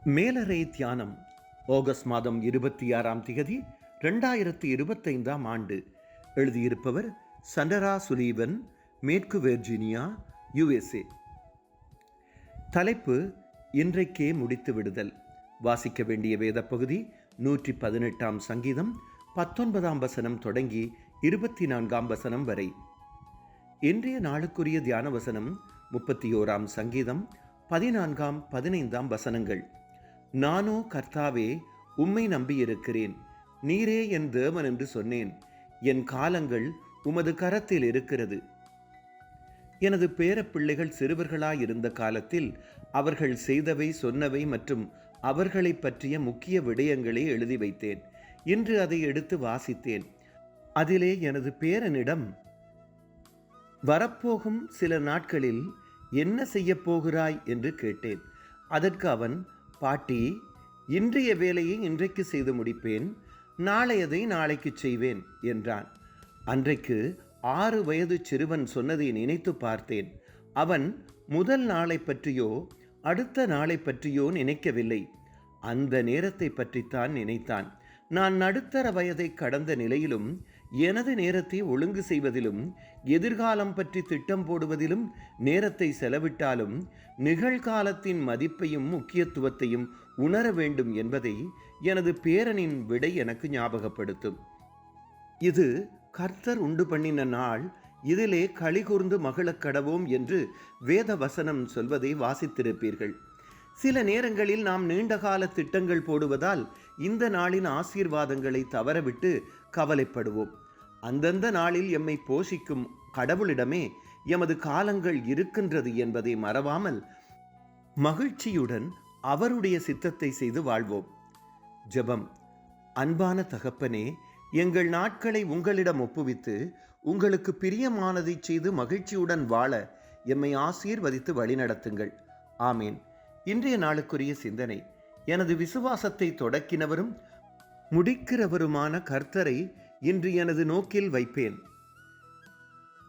மேலறை தியானம் ஆகஸ்ட் மாதம் 26ஆம் திகதி 2025ஆம் ஆண்டு. எழுதியிருப்பவர் சண்டரா சுலீவன், மேற்கு வெர்ஜீனியா, USA. தலைப்பு: இன்றைக்கே முடித்து விடுதல். வாசிக்க வேண்டிய வேத பகுதி 118ஆம் சங்கீதம் 19ஆம் வசனம் தொடங்கி 24ஆம் வசனம் வரை. இன்றைய நாளுக்குரிய தியான வசனம் 31ஆம் சங்கீதம் 14ஆம் 15ஆம் வசனங்கள். நானோ கர்த்தாவே, உம்மை நம்பியிருக்கிறேன். நீரே என் தேவன் என்று சொன்னேன். என் காலங்கள் உமது கரத்தில் இருக்கிறது. எனது பேரப்பிள்ளைகள் சிறுவர்களாயிருந்த காலத்தில் அவர்கள் செய்தவை, சொன்னவை மற்றும் அவர்களை பற்றிய முக்கிய விடயங்களை எழுதி வைத்தேன். இன்று அதை எடுத்து வாசித்தேன். அதிலே எனது பேரனிடம், வரப்போகும் சில நாட்களில் என்ன செய்யப் போகிறாய் என்று கேட்டேன். அதற்கு அவன், பாட்டி, இன்றைய வேலையை இன்றைக்கு செய்து முடிப்பேன், நாளையதை நாளைக்கு செய்வேன் என்றான். அன்றைக்கு 6 வயது சிறுவன் சொன்னதை நினைத்து பார்த்தேன். அவன் முதல் நாளை பற்றியோ அடுத்த நாளை பற்றியோ நினைக்கவில்லை. அந்த நேரத்தை பற்றித்தான் நினைத்தான். நான் நடுத்தர வயதை கடந்த நிலையிலும் எனது நேரத்தை ஒழுங்கு செய்வதிலும் எதிர்காலம் பற்றி திட்டம் போடுவதிலும் நேரத்தை செலவிட்டாலும் நிகழ்காலத்தின் மதிப்பையும் முக்கியத்துவத்தையும் உணர வேண்டும் என்பதை எனது பேரனின் விடை எனக்கு ஞாபகப்படுத்தும். இது கர்த்தர் உண்டு பண்ணின நாள், இதிலே களிகூர்ந்து மகிழக் கடவோம் என்று வேத வசனம் சொல்வதை வாசித்திருப்பீர்கள். சில நேரங்களில் நாம் நீண்டகால திட்டங்கள் போடுவதால் இந்த நாளின் ஆசீர்வாதங்களை தவறவிட்டு கவலைப்படுவோம். அந்தந்த நாளில் எம்மை போஷிக்கும் கடவுளிடமே எமது காலங்கள் இருக்கின்றது என்பதை மறவாமல் மகிழ்ச்சியுடன் அவருடைய சித்தத்தை செய்து வாழ்வோம். ஜெபம். அன்பான தகப்பனே, எங்கள் நாட்களை உங்களிடம் ஒப்புவித்து உங்களுக்கு பிரியமானதை செய்து மகிழ்ச்சியுடன் வாழ எம்மை ஆசீர்வதித்து வழிநடத்துங்கள். ஆமேன். இன்றைய நாளுக்குரிய சிந்தனை: எனது விசுவாசத்தை தொடக்கினவரும் முடிக்கிறவருமான கர்த்தரை இன்று எனது நோக்கில் வைப்பேன்.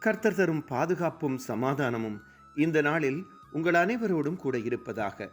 கர்த்தர் தரும் பாதுகாப்பும் சமாதானமும் இந்த நாளில் உங்கள் அனைவரோடும் கூட இருப்பதாக.